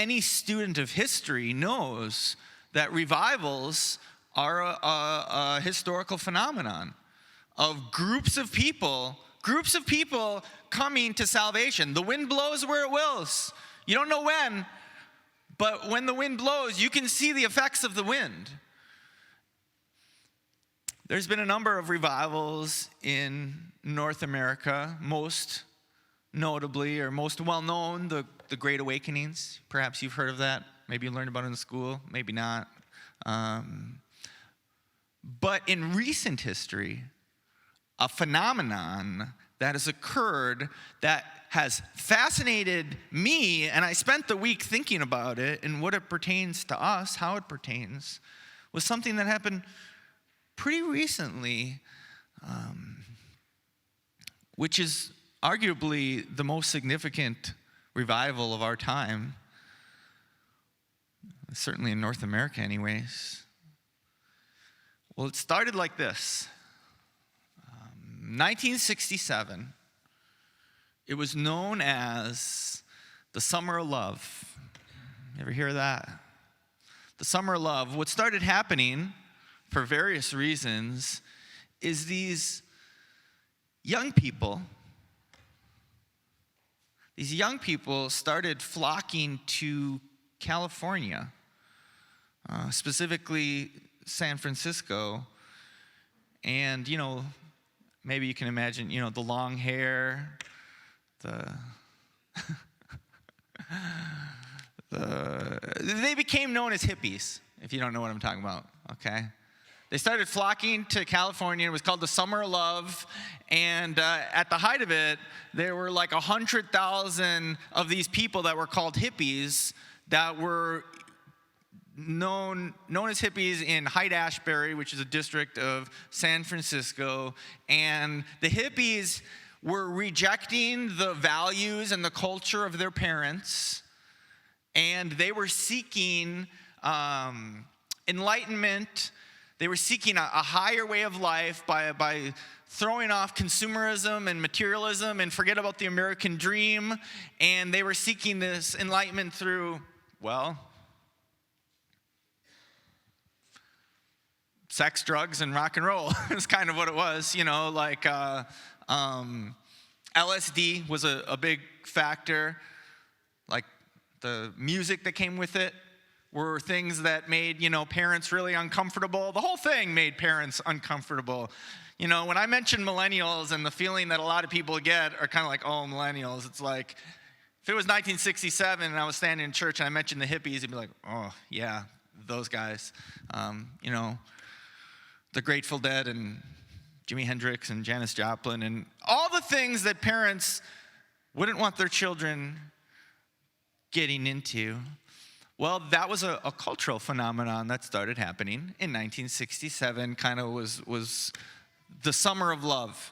any student of history knows that revivals are a historical phenomenon of groups of people coming to salvation. The wind blows where it wills. You don't know when, but when the wind blows, you can see the effects of the wind. There's been a number of revivals in North America, most notably or most well-known, the Great Awakenings. Perhaps you've heard of that. Maybe you learned about it in school, maybe not. But in recent history, a phenomenon that has occurred that has fascinated me, and I spent the week thinking about it and what it pertains to us, how it pertains, was something that happened pretty recently, which is arguably the most significant revival of our time, certainly in North America anyways. Well, it started like this. 1967, it was known as the Summer of Love. You ever hear that? The Summer of Love. What started happening, for various reasons, is these young people started flocking to California, specifically San Francisco. And, maybe you can imagine, the long hair, they became known as hippies, if you don't know what I'm talking about, okay? They started flocking to California. It was called the Summer of Love. And at the height of it, there were like 100,000 of these people that were called hippies that were known as hippies in Haight-Ashbury, which is a district of San Francisco. And the hippies were rejecting the values and the culture of their parents. And they were seeking enlightenment. They were seeking a higher way of life by throwing off consumerism and materialism and forget about the American dream. And they were seeking this enlightenment through, sex, drugs, and rock and roll is kind of what it was. LSD was a big factor. Like the music that came with it were things that made, parents really uncomfortable. The whole thing made parents uncomfortable. When I mention millennials and the feeling that a lot of people get are kind of like, oh, millennials. It's like, if it was 1967 and I was standing in church and I mentioned the hippies, it'd be like, oh, yeah, those guys. The Grateful Dead and Jimi Hendrix and Janis Joplin and all the things that parents wouldn't want their children getting into. Well, that was a cultural phenomenon that started happening in 1967, kind of was the Summer of Love.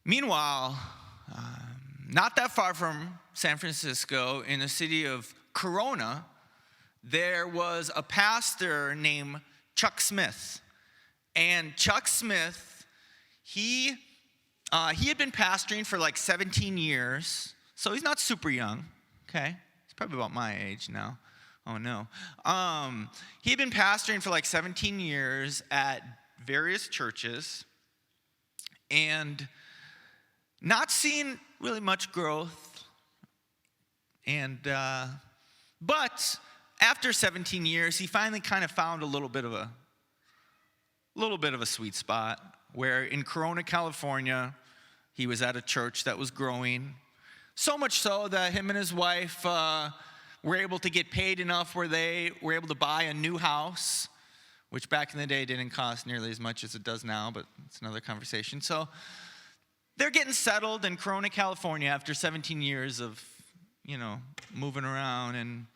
Meanwhile, not that far from San Francisco, in the city of Corona, there was a pastor named Chuck Smith. And Chuck Smith, he had been pastoring for like 17 years. So he's not super young, okay? He's probably about my age now. Oh, no. He had been pastoring for like 17 years at various churches and not seeing really much growth. And but after 17 years, he finally kind of found a little bit of a sweet spot where in Corona, California, he was at a church that was growing. So much so that him and his wife were able to get paid enough where they were able to buy a new house, which back in the day didn't cost nearly as much as it does now, but it's another conversation. So they're getting settled in Corona, California after 17 years of, moving around. And,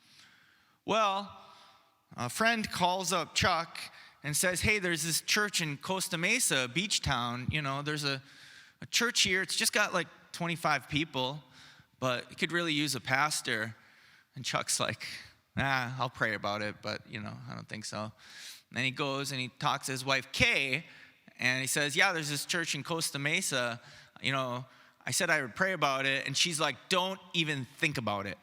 a friend calls up Chuck and says, hey, there's this church in Costa Mesa, beach town. There's a church here. It's just got like 25 people. But it could really use a pastor. And Chuck's like, I'll pray about it, but, I don't think so. And then he goes and he talks to his wife, Kay, and he says, yeah, there's this church in Costa Mesa. I said I would pray about it, and she's like, don't even think about it.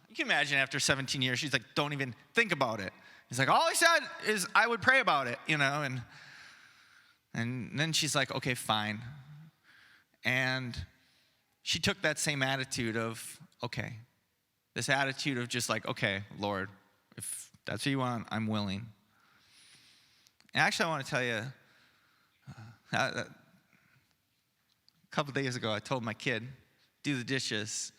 You can imagine after 17 years, she's like, don't even think about it. He's like, all I said is I would pray about it, and then she's like, okay, fine. And she took that same attitude of, okay, this attitude of just like, okay, Lord, if that's what you want, I'm willing. And actually, I want to tell you, a couple days ago, I told my kid, do the dishes.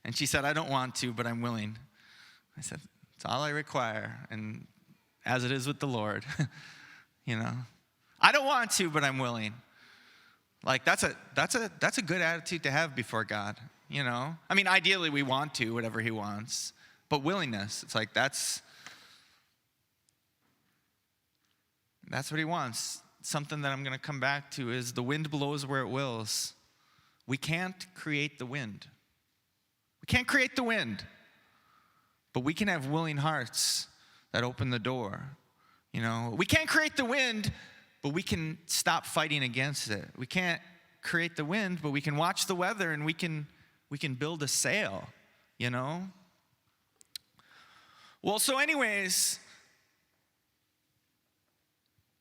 And she said, I don't want to, but I'm willing. I said, it's all I require. And as it is with the Lord, I don't want to, but I'm willing. Like, that's a good attitude to have before God, I mean, ideally, we want to, whatever he wants. But willingness, it's like, that's what he wants. Something that I'm going to come back to is the wind blows where it wills. We can't create the wind. We can't create the wind. But we can have willing hearts that open the door. We can't create the wind, but we can stop fighting against it. We can't create the wind, but we can watch the weather and we can build a sail, Well, so anyways,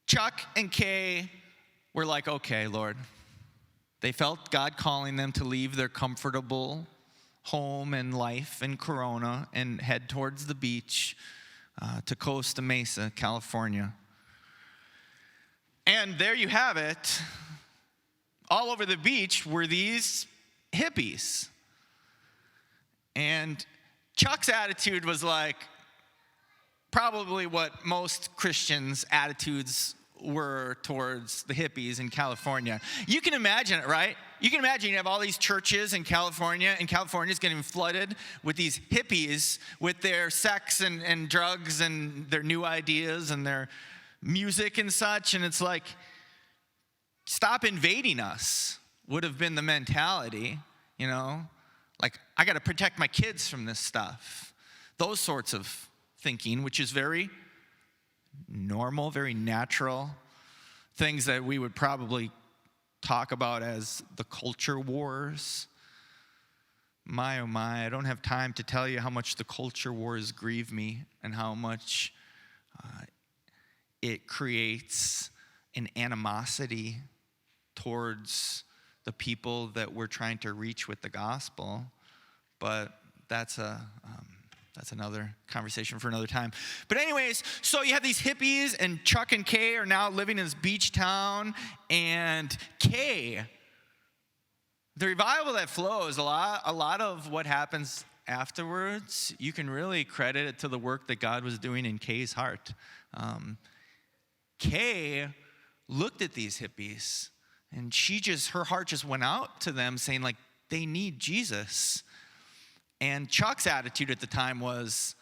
Chuck and Kay were like, okay, Lord. They felt God calling them to leave their comfortable home and life in Corona and head towards the beach to Costa Mesa, California. And there you have it. All over the beach were these hippies. And Chuck's attitude was like probably what most Christians' attitudes were towards the hippies in California. You can imagine it, right? You can imagine you have all these churches in California, and California's getting flooded with these hippies with their sex and drugs and their new ideas and their music and such, and it's like, stop invading us would have been the mentality, Like, I got to protect my kids from this stuff. Those sorts of thinking, which is very normal, very natural, things that we would probably talk about as the culture wars. My, oh my, I don't have time to tell you how much the culture wars grieve me and how much it creates an animosity towards the people that we're trying to reach with the gospel. But that's another conversation for another time. But anyways, so you have these hippies, and Chuck and Kay are now living in this beach town. And Kay, the revival that flows, a lot of what happens afterwards, you can really credit it to the work that God was doing in Kay's heart. Kay looked at these hippies, and her heart just went out to them saying, like, they need Jesus. And Chuck's attitude at the time was,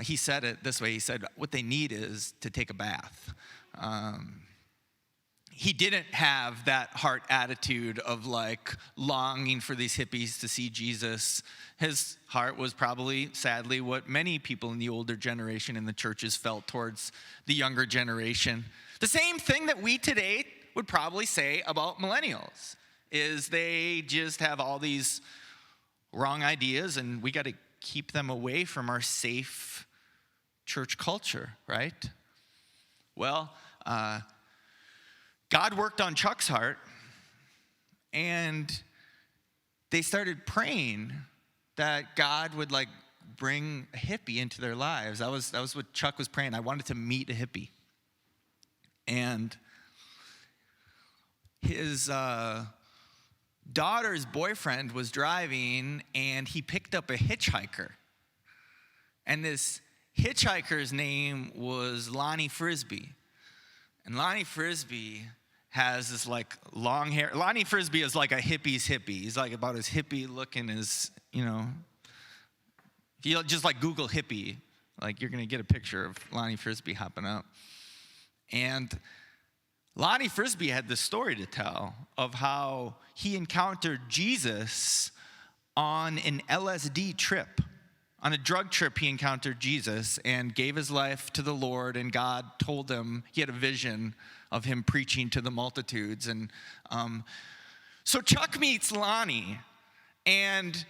he said it this way, he said, what they need is to take a bath. He didn't have that heart attitude of like longing for these hippies to see Jesus. His heart was probably, sadly, what many people in the older generation in the churches felt towards the younger generation. The same thing that we today would probably say about millennials is they just have all these wrong ideas, and we got to keep them away from our safe church culture, right? Well, God worked on Chuck's heart, and they started praying that God would like bring a hippie into their lives. That was what Chuck was praying. I wanted to meet a hippie. And his daughter's boyfriend was driving, and he picked up a hitchhiker. And this hitchhiker's name was Lonnie Frisbee. And Lonnie Frisbee has this like long hair. Lonnie Frisbee is like a hippie's hippie. He's like about as hippie looking as, if you just like Google hippie, like you're going to get a picture of Lonnie Frisbee hopping up. And Lonnie Frisbee had this story to tell of how he encountered Jesus on an LSD trip. On a drug trip, he encountered Jesus and gave his life to the Lord, and God told him, he had a vision of him preaching to the multitudes. And So Chuck meets Lonnie, and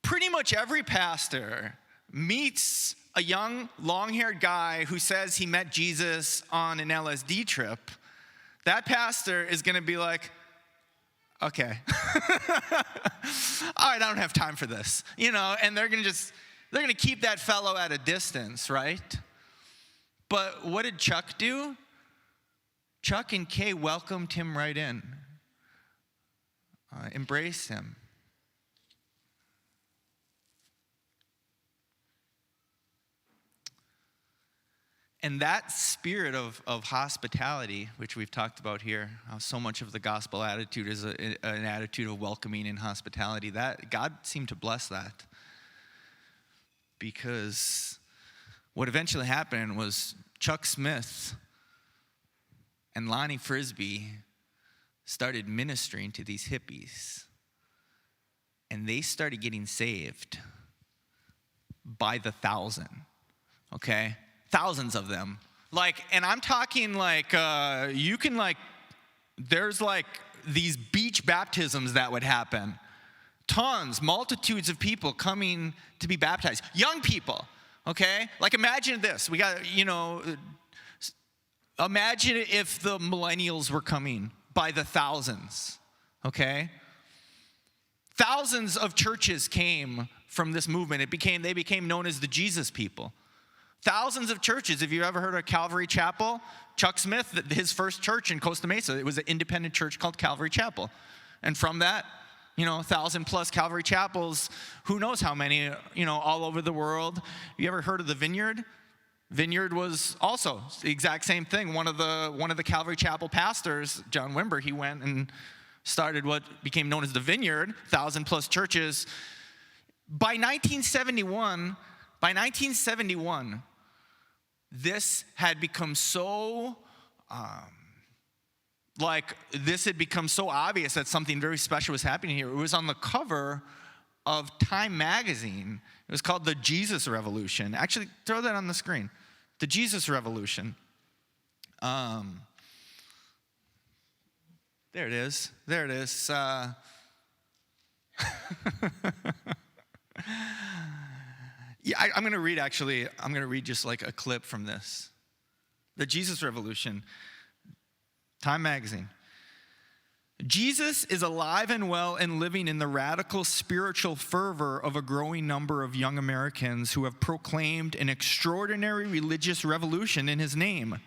pretty much every pastor meets a young, long-haired guy who says he met Jesus on an LSD trip. That pastor is going to be like, okay, all right, I don't have time for this, and they're going to keep that fellow at a distance, right? But what did Chuck do? Chuck and Kay welcomed him right in, embraced him. And that spirit of hospitality, which we've talked about here, how so much of the gospel attitude is an attitude of welcoming and hospitality, that God seemed to bless that. Because what eventually happened was Chuck Smith and Lonnie Frisbee started ministering to these hippies. And they started getting saved by the thousand, okay? Thousands of them. And I'm talking there's these beach baptisms that would happen. Multitudes of people coming to be baptized. Young people, okay? Imagine this. We got, imagine if the millennials were coming by the thousands, okay? Thousands of churches came from this movement. They became known as the Jesus people. Thousands of churches. Have you ever heard of Calvary Chapel? Chuck Smith, his first church in Costa Mesa, it was an independent church called Calvary Chapel. And from that, 1,000 plus Calvary Chapels, who knows how many, all over the world. You ever heard of the Vineyard? Vineyard was also the exact same thing. One of the Calvary Chapel pastors, John Wimber, he went and started what became known as the Vineyard, 1,000 plus churches. By 1971, this had become so, this had become so obvious that something very special was happening here. It was on the cover of Time magazine. It was called the Jesus Revolution. Actually, throw that on the screen. The Jesus Revolution. There it is. Yeah, I'm going to read just a clip from this. The Jesus Revolution, Time magazine. Jesus is alive and well and living in the radical spiritual fervor of a growing number of young Americans who have proclaimed an extraordinary religious revolution in his name.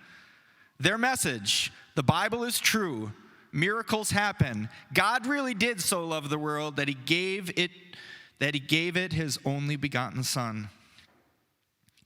Their message, the Bible is true, miracles happen. God really did so love the world that he gave it his only begotten Son.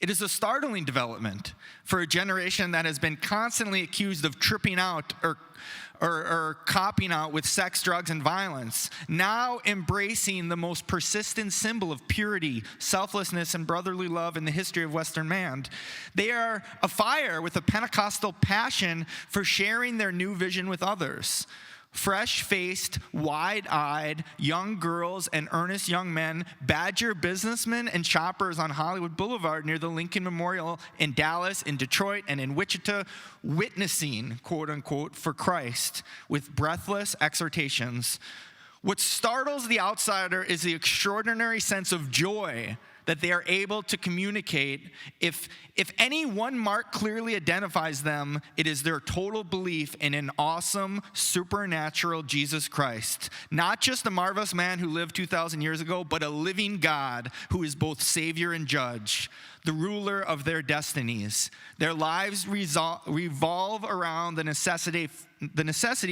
It is a startling development for a generation that has been constantly accused of tripping out or copping out with sex, drugs, and violence, now embracing the most persistent symbol of purity, selflessness, and brotherly love in the history of Western man. They are afire with a Pentecostal passion for sharing their new vision with others. Fresh-faced, wide-eyed young girls and earnest young men badger businessmen and shoppers on Hollywood Boulevard near the Lincoln Memorial in Dallas, in Detroit, and in Wichita, witnessing, quote-unquote, for Christ with breathless exhortations. What startles the outsider is the extraordinary sense of joy that they are able to communicate. If any one mark clearly identifies them, it is their total belief in an awesome, supernatural Jesus Christ. Not just a marvelous man who lived 2,000 years ago, but a living God who is both Savior and Judge, the ruler of their destinies. Their lives revolve around the necessity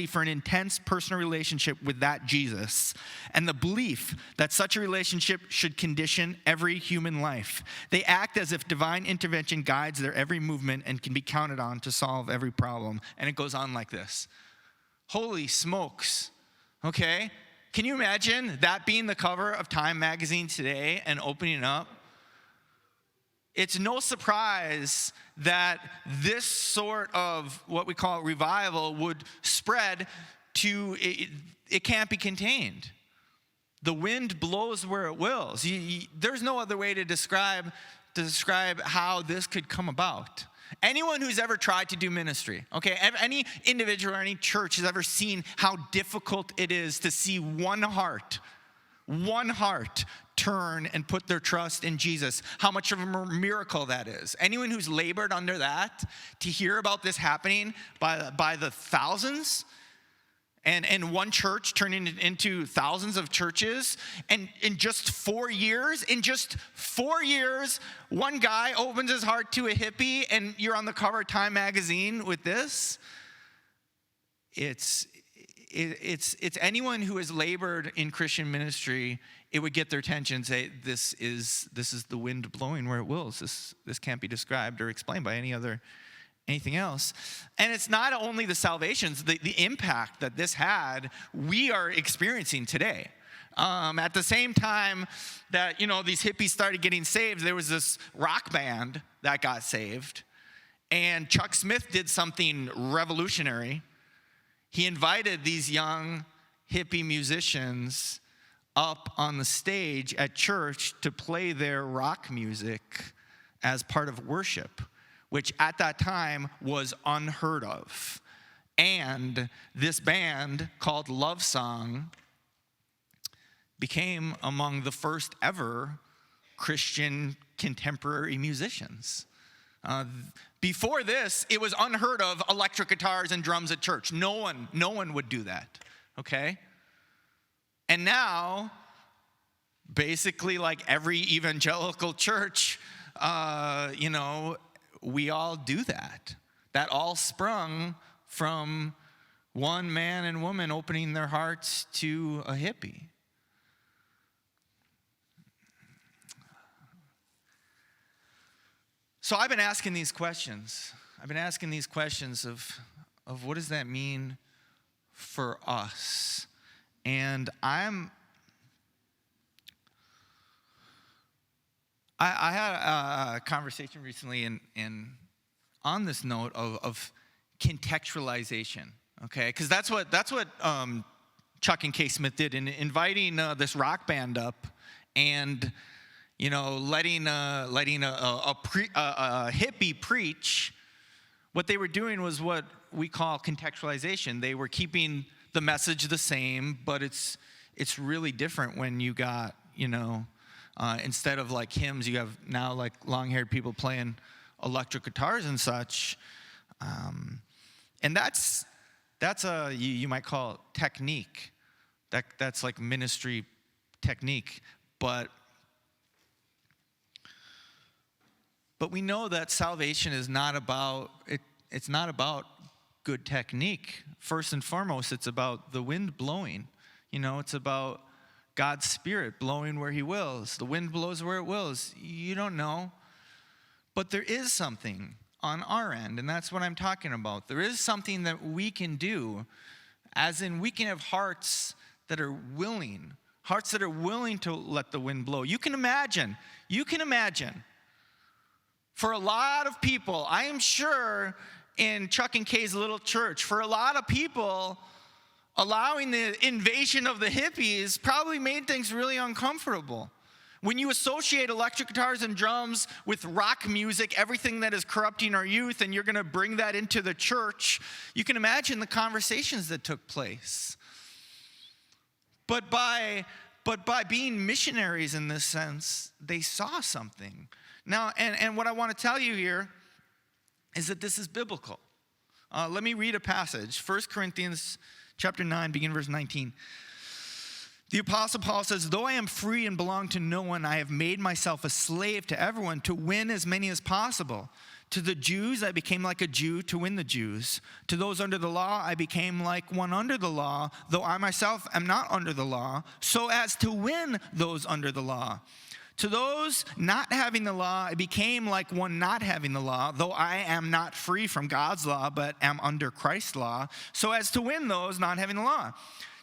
for an intense personal relationship with that Jesus, and the belief that such a relationship should condition every human life. They act as if divine intervention guides their every movement and can be counted on to solve every problem. And it goes on like this. Holy smokes, okay? Can you imagine that being the cover of Time magazine today and opening up? It's no surprise that this sort of what we call revival would spread to, it can't be contained. The wind blows where it wills. There's no other way to describe how this could come about. Anyone who's ever tried to do ministry, okay, any individual or any church has ever seen how difficult it is to see one heart turn and put their trust in Jesus, how much of a miracle that is. Anyone who's labored under that, to hear about this happening by the thousands, and one church turning into thousands of churches, and in just 4 years, one guy opens his heart to a hippie, and you're on the cover of Time magazine with this. It's anyone who has labored in Christian ministry, it would get their attention and say, this is the wind blowing where it wills. This can't be described or explained by anything else. And it's not only the salvations, the impact that this had, we are experiencing today. At the same time that, these hippies started getting saved, there was this rock band that got saved. And Chuck Smith did something revolutionary. He invited these young hippie musicians up on the stage at church to play their rock music as part of worship, which at that time was unheard of. And this band called Love Song became among the first ever Christian contemporary musicians. Before this, it was unheard of electric guitars and drums at church. No one would do that, okay? And now, basically like every evangelical church, we all do that. That all sprung from one man and woman opening their hearts to a hippie. So I've been asking these questions. Of what does that mean for us? And I had a conversation recently in on this note of contextualization, okay? Because that's what Chuck and Kay Smith did in inviting this rock band up and letting a hippie preach. What they were doing was what we call contextualization. They were keeping the message the same, but it's really different when you got, instead of like hymns, you have now like long-haired people playing electric guitars and such. And that's you might call it technique. That's like ministry technique. But we know that salvation is not about it's not about good technique. First and foremost, it's about the wind blowing. It's about God's Spirit blowing where He wills. The wind blows where it wills. You don't know. But there is something on our end, and that's what I'm talking about. There is something that we can do, as in we can have hearts that are willing to let the wind blow. You can imagine. For a lot of people, I am sure in Chuck and Kay's little church, for a lot of people, allowing the invasion of the hippies probably made things really uncomfortable. When you associate electric guitars and drums with rock music, everything that is corrupting our youth, and you're going to bring that into the church, you can imagine the conversations that took place. But by being missionaries in this sense, they saw something. Now, and what I want to tell you here is that this is biblical. Let me read a passage. 1 Corinthians chapter 9, beginning verse 19. The Apostle Paul says, "Though I am free and belong to no one, I have made myself a slave to everyone to win as many as possible. To the Jews, I became like a Jew to win the Jews. To those under the law, I became like one under the law, though I myself am not under the law, so as to win those under the law. To those not having the law, I became like one not having the law, though I am not free from God's law, but am under Christ's law, so as to win those not having the law.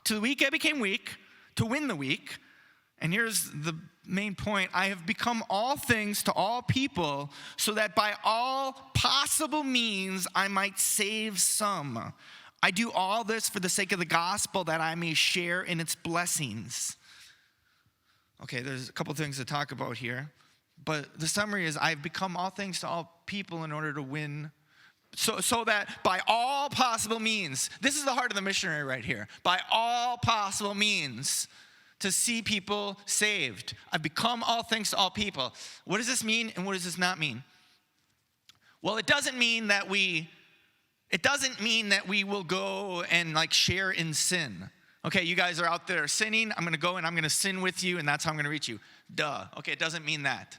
To the weak, I became weak, to win the weak." And here's the main point. "I have become all things to all people, so that by all possible means I might save some. I do all this for the sake of the gospel, that I may share in its blessings." Okay, there's a couple things to talk about here. But the summary is, I've become all things to all people in order to win. So that by all possible means, this is the heart of the missionary right here. By all possible means, to see people saved. I've become all things to all people. What does this mean and what does this not mean? Well, it doesn't mean that we will go and like share in sin. Okay, you guys are out there sinning. I'm going to go and I'm going to sin with you, and that's how I'm going to reach you. Duh. Okay, it doesn't mean that.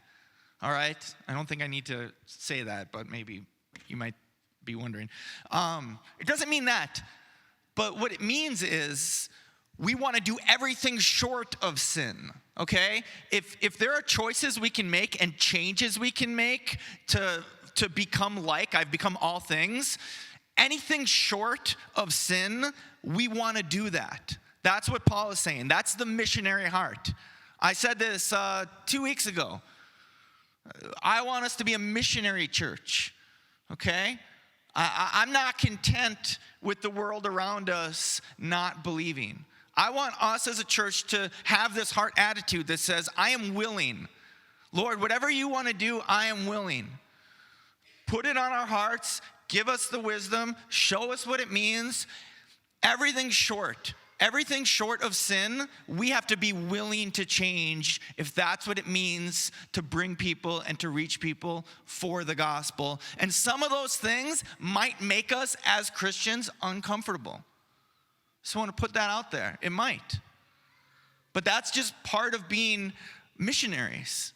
All right? I don't think I need to say that, but maybe you might be wondering. It doesn't mean that. But what it means is we want to do everything short of sin. Okay? If there are choices we can make and changes we can make to become like I've become all things, anything short of sin, we want to do that. That's what Paul is saying. That's the missionary heart. I said this 2 weeks ago. I want us to be a missionary church, okay? I'm not content with the world around us not believing. I want us as a church to have this heart attitude that says, I am willing. Lord, whatever you want to do, I am willing. Put it on our hearts. Give us the wisdom. Show us what it means. Everything short of sin, we have to be willing to change if that's what it means to bring people and to reach people for the gospel. And some of those things might make us as Christians uncomfortable. So I want to put that out there. It might. But that's just part of being missionaries.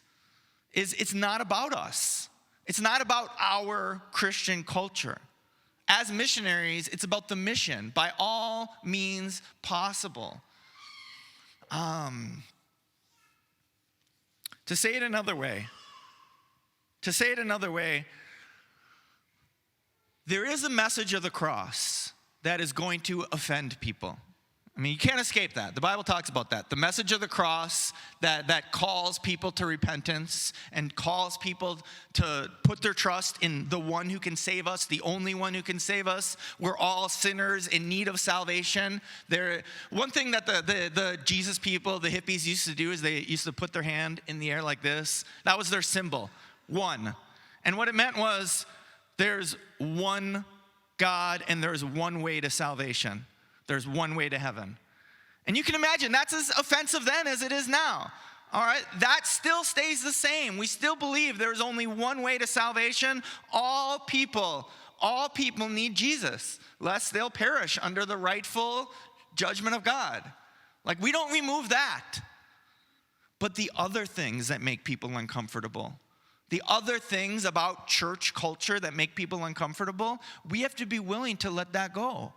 It's not about us. It's not about our Christian culture. As missionaries, it's about the mission, by all means possible. To say it another way, there is a message of the cross that is going to offend people. I mean, you can't escape that. The Bible talks about that. The message of the cross that calls people to repentance and calls people to put their trust in the one who can save us, the only one who can save us. We're all sinners in need of salvation. One thing that the Jesus people, the hippies used to do is they used to put their hand in the air like this. That was their symbol, one. And what it meant was there's one God and there's one way to salvation. There's one way to heaven. And you can imagine that's as offensive then as it is now. All right? That still stays the same. We still believe there's only one way to salvation. All people need Jesus, lest they'll perish under the rightful judgment of God. Like, we don't remove that. But the other things that make people uncomfortable, the other things about church culture that make people uncomfortable, we have to be willing to let that go.